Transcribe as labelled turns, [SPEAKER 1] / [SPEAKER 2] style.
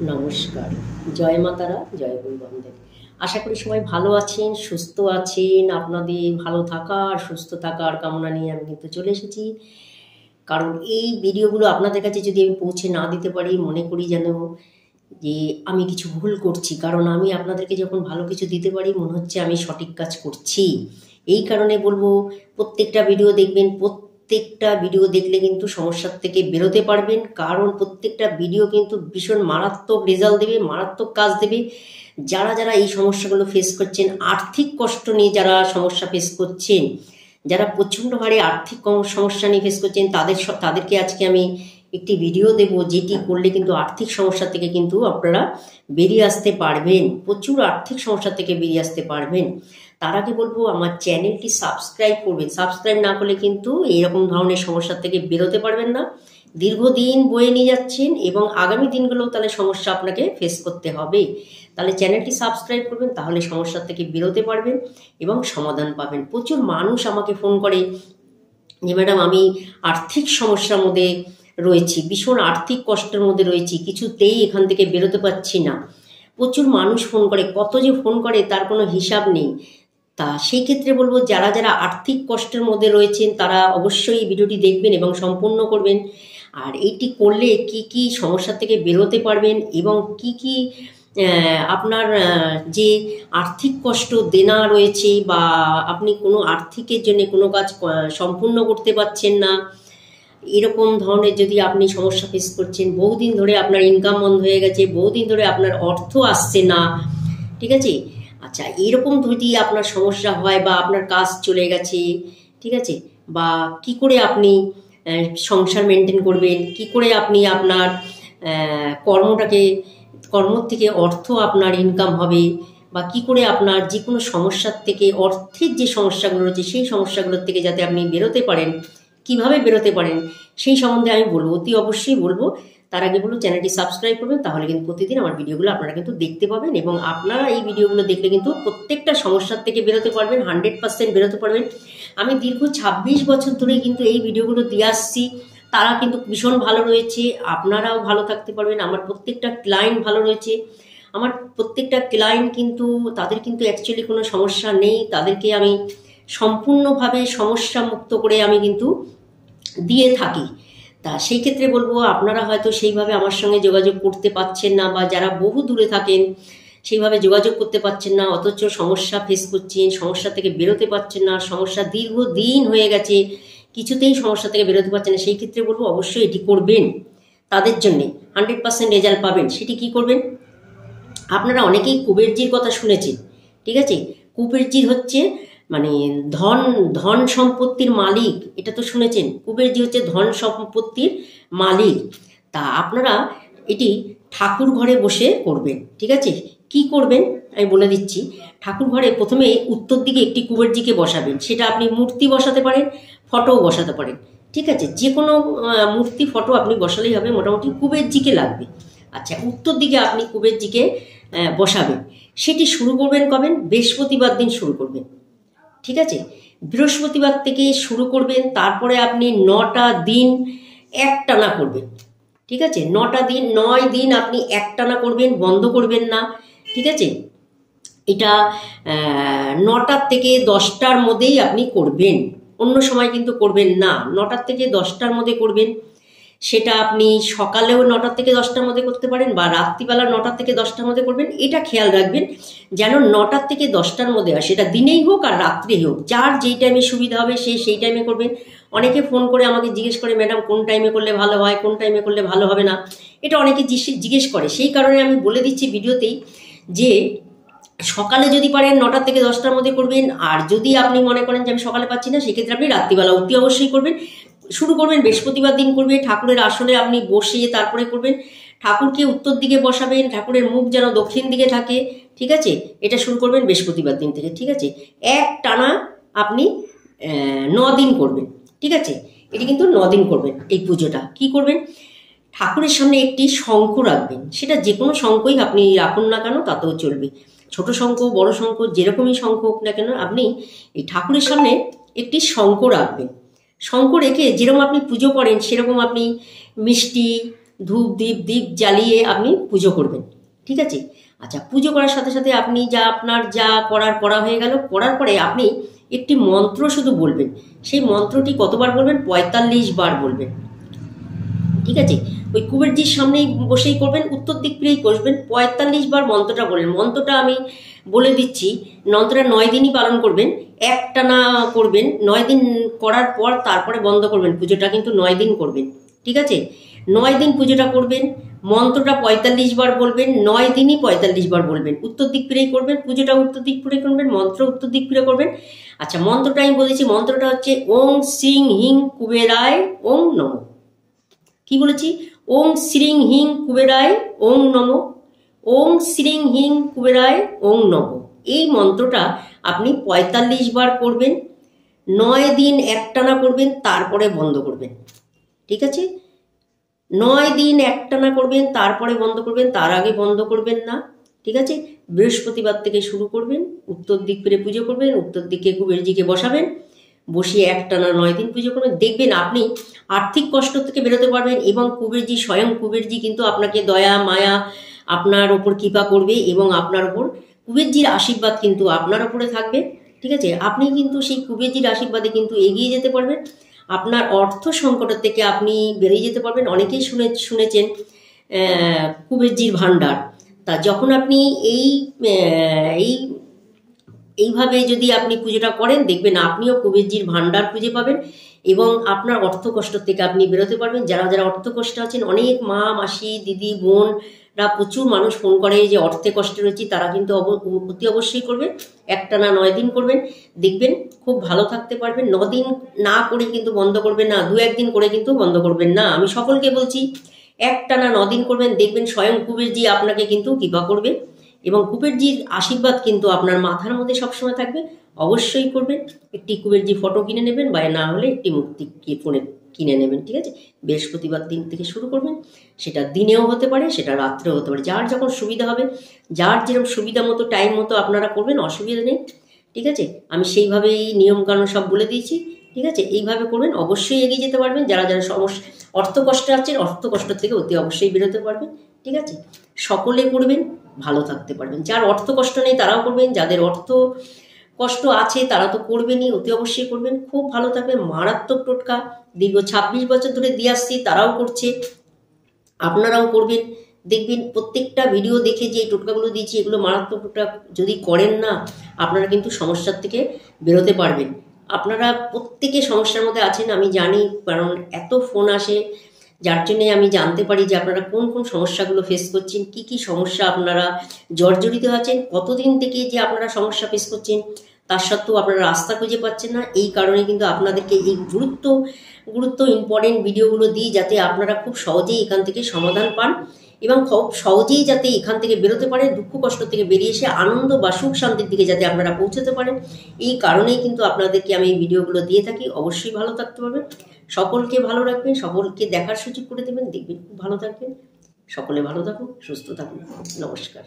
[SPEAKER 1] নমস্কার। জয় মা তারা, জয় গুরু বামদেব। আশা করি সবাই ভালো আছেন, সুস্থ আছেন। আপনাদের ভালো থাকা আর সুস্থ থাকার কামনা নিয়ে আমি কিন্তু চলে এসেছি। কারণ এই ভিডিওগুলো আপনাদের কাছে যদি আমি পৌঁছে না দিতে পারি, মনে করি যেন যে আমি কিছু ভুল করছি। কারণ আমি আপনাদেরকে যখন ভালো কিছু দিতে পারি, মনে হচ্ছে আমি সঠিক কাজ করছি। এই কারণে বলবো, প্রত্যেকটা ভিডিও দেখবেন। প্রত্যেকটা ভিডিও দেখলে কিন্তু সমস্যার থেকে বেরোতে পারবেন। কারণ প্রত্যেকটা ভিডিও কিন্তু ভীষণ মারাত্মক রেজাল্ট দেবে, মারাত্মক কাজ দেবে। যারা যারা এই সমস্যাগুলো ফেস করছেন, আর্থিক কষ্ট নিয়ে যারা সমস্যা ফেস করছেন, যারা প্রচণ্ড হারে আর্থিক সমস্যা নিয়ে ফেস করছেন, তাদেরকে আজকে আমি একটি ভিডিও দেব, যেটি করলে কিন্তু আর্থিক সমস্যা থেকে কিন্তু আপনারা বেরিয়ে আসতে পারবেন। প্রচুর আর্থিক সমস্যা থেকে বেরিয়ে আসতে পারবেন। তার আগে বলবো, আমার চ্যানেলটি সাবস্ক্রাইব করবেন। সাবস্ক্রাইব না করলে কিন্তু এইরকম ধরনের সমস্যা থেকে বেরোতে পারবেন না। দীর্ঘদিন বয়ে নিয়ে যাচ্ছেন এবং আগামী দিনগুলোও তাহলে সমস্যা আপনাকে ফেস করতে হবে। তাহলে চ্যানেলটি সাবস্ক্রাইব করবেন, তাহলে সমস্যা থেকে বেরোতে পারবেন এবং সমাধান পাবেন। প্রচুর মানুষ আমাকে ফোন করে যে ম্যাডাম, আমি আর্থিক সমস্যার মধ্যে রয়েছি, ভীষণ আর্থিক কষ্টের মধ্যে রয়েছি, কিছুতেই এখান থেকে বেরোতে পারছি না। প্রচুর মানুষ ফোন করে, কত যে ফোন করে তার কোনো হিসাব নেই। তা সেই ক্ষেত্রে বলবো, যারা যারা আর্থিক কষ্টের মধ্যে রয়েছেন তারা অবশ্যই এই ভিডিওটি দেখবেন এবং সম্পূর্ণ করবেন। আর এইটি করলে কি কি সমস্যা থেকে বেরোতে পারবেন এবং কি কি আপনার যে আর্থিক কষ্ট দেনা রয়েছে, বা আপনি কোনো আর্থিকের জন্য কোনো কাজ সম্পূর্ণ করতে পারছেন না, এরকম ধরনের যদি আপনি সমস্যা ফেস করছেন, বহুদিন ধরে আপনার ইনকাম বন্ধ হয়ে গেছে, বহুদিন ধরে আপনার অর্থ আসছে না, ঠিক আছে? আচ্ছা, এরকম যদি আপনার সমস্যা হয় বা আপনার কাজ চলে গেছে, ঠিক আছে, বা কি করে আপনি সংসার মেনটেন করবেন, কি করে আপনি আপনার কর্ম থেকে অর্থ আপনার ইনকাম হবে, বা কি করে আপনার যে কোনো সমস্যার থেকে, অর্থের যে সমস্যাগুলো রয়েছে সেই সমস্যাগুলোর থেকে যাতে আপনি বেরোতে পারেন, কিভাবে বেরোতে পারেন সেই সম্বন্ধে আমি বলবো, অতি অবশ্যই বলবো। তার আগে বলবো, চ্যানেলটি সাবস্ক্রাইব করবেন, তাহলে কিন্তু প্রতিদিন আমার ভিডিওগুলো আপনারা কিন্তু দেখতে পাবেন এবং আপনারা এই ভিডিওগুলো দেখলে কিন্তু প্রত্যেকটা সমস্যার থেকে বেরোতে পারবেন, 100% বেরোতে পারবেন। আমি দীর্ঘ 26 বছর ধরে কিন্তু এই ভিডিওগুলো দিয়ে আসছি। তারা কিন্তু ভীষণ ভালো রয়েছে, আপনারাও ভালো থাকতে পারবেন। আমার প্রত্যেকটা ক্লায়েন্ট ভালো রয়েছে। আমার প্রত্যেকটা ক্লায়েন্ট কিন্তু, তাদের কিন্তু অ্যাকচুয়ালি কোনো সমস্যা নেই। তাদেরকে আমি সম্পূর্ণভাবে সমস্যা মুক্ত করে আমি কিন্তু দিয়ে থাকি। তা সেই ক্ষেত্রে বলবো, আপনারা হয়তো সেইভাবে আমার সঙ্গে যোগাযোগ করতে পারছেন না, বা যারা বহু দূরে থাকেন সেইভাবে যোগাযোগ করতে পারছেন না, অথচ সমস্যা ফেস করছেন, সমস্যা থেকে বেরোতে পারছেন না, সমস্যা দীর্ঘদিন হয়ে গেছে, কিছুতেই সমস্যা থেকে বেরোতে পারছেন না, সেই ক্ষেত্রে বলবো অবশ্যই এটি করবেন। তাদের জন্যে 100% রেজাল্ট পাবেন। সেটি কি করবেন? আপনারা অনেকেই কুবেরজির কথা শুনেছেন, ঠিক আছে? কুবেরজির হচ্ছে মানে ধন ধন সম্পত্তির মালিক, এটা তো শুনেছেন। কুবেরজি হচ্ছে ধন সম্পত্তির মালিক। তা আপনারা এটি ঠাকুর ঘরে বসে করবেন, ঠিক আছে? কি করবেন আমি বলে দিচ্ছি। ঠাকুর ঘরে প্রথমে উত্তর দিকে একটি কুবেরজিকে বসাবেন। সেটা আপনি মূর্তি বসাতে পারেন, ফটোও বসাতে পারেন, ঠিক আছে? যে কোনো মূর্তি, ফটো আপনি বসালেই হবে, মোটামুটি কুবেরজিকে লাগবে। আচ্ছা, উত্তর দিকে আপনি কুবেরজিকে বসাবেন। সেটি শুরু করবেন কবে? বৃহস্পতিবার দিন শুরু করবেন, ঠিক আছে? বৃহস্পতিবার থেকে শুরু করবেন। তারপরে আপনি 9টা দিন একটানা করবেন, ঠিক আছে? 9 দিন আপনি একটানা করবেন, বন্ধ করবেন না, ঠিক আছে? এটা 9টার থেকে 10টার মধ্যেই আপনি করবেন, অন্য সময় কিন্তু করবেন না। 9টার থেকে 10টার মধ্যে করবেন। সেটা আপনি সকালেও 9টার থেকে 10টার মধ্যে করতে পারেন, বা রাত্রিবেলা 9টার থেকে 10টার মধ্যে করবেন। এটা খেয়াল রাখবেন যেন 9টার থেকে 10টার মধ্যে হয়, সেটা দিনেই হোক আর রাত্রে হোক, যার যেই টাইমে সুবিধা হবে সেই টাইমে করবেন। অনেকে ফোন করে আমাকে জিজ্ঞেস করে, ম্যাডাম কোন টাইমে করলে ভালো হয়, কোন টাইমে করলে ভালো হবে না, এটা অনেকে জিজ্ঞেস করে। সেই কারণে আমি বলে দিচ্ছি ভিডিওতেই যে সকালে যদি পারেন 9টার থেকে 10টার মধ্যে করবেন। আর যদি আপনি মনে করেন যে আমি সকালে পাচ্ছি না, সেক্ষেত্রে আপনি রাত্রিবেলা অতি অবশ্যই করবেন। শুরু করবেন বৃহস্পতিবার দিন করবে, ঠাকুরের আসনে আপনি বসে তারপরে করবেন। ঠাকুরকে উত্তর দিকে বসাবেন, ঠাকুরের মুখ যেন দক্ষিণ দিকে থাকে, ঠিক আছে? এটা শুরু করবেন বৃহস্পতিবার দিন থেকে, ঠিক আছে? এক টানা আপনি 9 দিন করবেন, ঠিক আছে? এটি কিন্তু 9 দিন করবেন। এই পুজোটা কি করবেন? ঠাকুরের সামনে একটি শঙ্খ রাখবেন। সেটা যে কোনো শঙ্খই আপনি রাখুন না কেন, তাতেও চলবে। ছোট শঙ্খ, বড় শঙ্খ, যেরকমই শঙ্খ হোক না কেন, আপনি এই ঠাকুরের সামনে একটি শঙ্খ রাখবেন। শঙ্খ রেখে যেরকম আপনি পুজো করেন সেরকম আপনি মিষ্টি, ধূপ দীপ জ্বালিয়ে আপনি পুজো করবেন, ঠিক আছে। আচ্ছা, পুজো করার সাথে সাথে আপনি আপনার যা করা হয়ে গেল। করার পরে আপনি একটি মন্ত্র শুধু বলবেন। সেই মন্ত্রটি কতবার বলবেন? ৪৫ বার বলবেন, ঠিক আছে। ওই কুবেরজির সামনেই বসেই করবেন, উত্তর দিক ফিরেই করবেন। ৪৫ বার মন্ত্রটা বলবেন। মন্ত্রটা আমি বলে দিচ্ছি, মন্ত্রটা ৯ দিনই পালন করবেন, একটানা করবেন। ৯ দিন করার পর তারপরে বন্ধ করবেন। পুজোটা কিন্তু ৯ দিন করবেন, ঠিক আছে। ৯ দিন পুজোটা করবেন, মন্ত্রটা ৪৫ বার বলবেন, ৯ দিনই ৪৫ বার বলবেন। উত্তর দিক ফিরেই করবেন, পুজোটা উত্তর দিক ফিরে করবেন, মন্ত্র উত্তর দিক ফিরে করবেন। আচ্ছা, মন্ত্রটা আমি বলেছি, মন্ত্রটা হচ্ছে ওং শ্রীং হিং কুবেরায় ওং নমঃ। কি বলেছি? ওং শ্রীং হিং কুবেরায় ওং নমঃ। ওং শ্রীং হিং কুবেরায় ওং নমঃ। এই মন্ত্রটা আপনি ৪৫ বার করবেন, ৯ দিন একটানা করবেন, তারপরে বন্ধ করবেন, ঠিক আছে। ৯ দিন একটানা করবেন, তারপরে বন্ধ করবেন, তার আগে বন্ধ করবেন না, ঠিক আছে। বৃহস্পতিবার থেকে শুরু করবেন, উত্তর দিক ফিরে পুজো করবেন, উত্তর দিকে কুবেরজিকে বসাবেন, বসিয়ে একটানা ৯ দিন পুজো করবেন। দেখবেন আপনি আর্থিক কষ্ট থেকে বেরোতে পারবেন এবং কুবেরজি, স্বয়ং কুবেরজি কিন্তু আপনাকে দয়া মায়া আপনার ওপর কৃপা করবে এবং আপনার ওপর কুবেরজির আশীর্বাদ কিন্তু আপনার ওপরে থাকবে, ঠিক আছে। আপনি কিন্তু সেই কুবেরজির আশীর্বাদে কিন্তু এগিয়ে যেতে পারবেন। আপনার অর্থ সংকটের থেকে আপনি বেরিয়ে যেতে পারবেন। অনেকেই শুনেছেন কুবেরজির ভাণ্ডার। তা যখন আপনি এইভাবে যদি আপনি পুজোটা করেন, দেখবেন আপনিও কুবেরজির ভাণ্ডার খুঁজে পাবেন এবং আপনার অর্থ কষ্ট থেকে আপনি বেরোতে পারবেন। যারা যারা অর্থ কষ্টে আছেন, অনেক মা মাসি দিদি বোনরা, প্রচুর মানুষ ফোন করে যে অর্থে কষ্টে রয়েছে, তারা কিন্তু অতি অবশ্যই করবেন। একটানা ৯ দিন করবেন, দেখবেন খুব ভালো থাকতে পারবেন। ৯ দিন না করে কিন্তু বন্ধ করবেন না, ২-১ দিন করে কিন্তু বন্ধ করবেন না। আমি সকলকে বলছি একটানা ৯ দিন করবেন, দেখবেন স্বয়ং কুবেরজি আপনাকে কিন্তু কৃপা করবে এবং কুবেরজির আশীর্বাদ কিন্তু আপনার মাথার মধ্যে সবসময় থাকবে। অবশ্যই করবেন। একটি কুবেরজি ফটো কিনে নেবেন, বা না হলে একটি মূর্তি ফোনে কিনে নেবেন, ঠিক আছে। বৃহস্পতিবার দিন থেকে শুরু করবেন, সেটা দিনেও হতে পারে, সেটা রাত্রেও হতে পারে, যার যখন সুবিধা হবে, যার যেরকম সুবিধা মতো টাইম মতো আপনারা করবেন, অসুবিধা নেই, ঠিক আছে। আমি সেইভাবেই নিয়মকানুন সব বলে দিয়েছি, ঠিক আছে। এইভাবে করবেন, অবশ্যই এগিয়ে যেতে পারবেন। যারা যারা অর্থ কষ্টে আছেন, অর্থ কষ্ট থেকে অতি অবশ্যই বেরোতে পারবেন, ঠিক আছে। সকলে করবেন, ভালো থাকতে পারবেন। যার অর্থ কষ্ট নেই তারাও করবেন, যাদের অর্থ কষ্ট আছে তারা তো করবেনই, অতি অবশ্যই করবেন। খুব ভালো থাকবেন। মারাত্মক টোটকা দীর্ঘ ২৬ বছর ধরে দিয়ে আসছি, তারাও করছে, আপনারাও করবেন। দেখবেন প্রত্যেকটা ভিডিও দেখে যে টোটকাগুলো দিয়েছি, এগুলো মারাত্মক টোটকা। যদি করেন না, আপনারা কিন্তু সমস্যার থেকে বেরোতে পারবেন। আপনারা প্রত্যেকে সমস্যার মধ্যে আছেন, আমি জানি, কারণ এত ফোন আসে, যার জন্যে আমি জানতে পারি যে আপনারা কোন কোন সমস্যাগুলো ফেস করছেন, কি কি সমস্যা আপনারা জর্জরিত আছেন, কতদিন থেকে যে আপনারা সমস্যা ফেস করছেন, তার সত্ত্বেও আপনারা রাস্তা খুঁজে পাচ্ছেন না। এই কারণে কিন্তু আপনাদেরকে এই গুরুত্ব ইম্পর্টেন্ট ভিডিওগুলো দিই, যাতে আপনারা খুব সহজেই এখান থেকে সমাধান পান এবং খুব সহজেই যাতে এখান থেকে বেরোতে পারেন, দুঃখ কষ্ট থেকে বেরিয়ে এসে আনন্দ বা সুখ শান্তির দিকে যাতে আপনারা পৌঁছতে পারেন। এই কারণেই কিন্তু আপনাদেরকে আমি এই ভিডিওগুলো দিয়ে থাকি। অবশ্যই ভালো থাকতে পারবেন, সকলকে ভালো রাখবেন, সকলকে দেখার সুযোগ করে দেবেন, দেখবেন খুব ভালো থাকবেন। সকলে ভালো থাকুন, সুস্থ থাকুন। নমস্কার।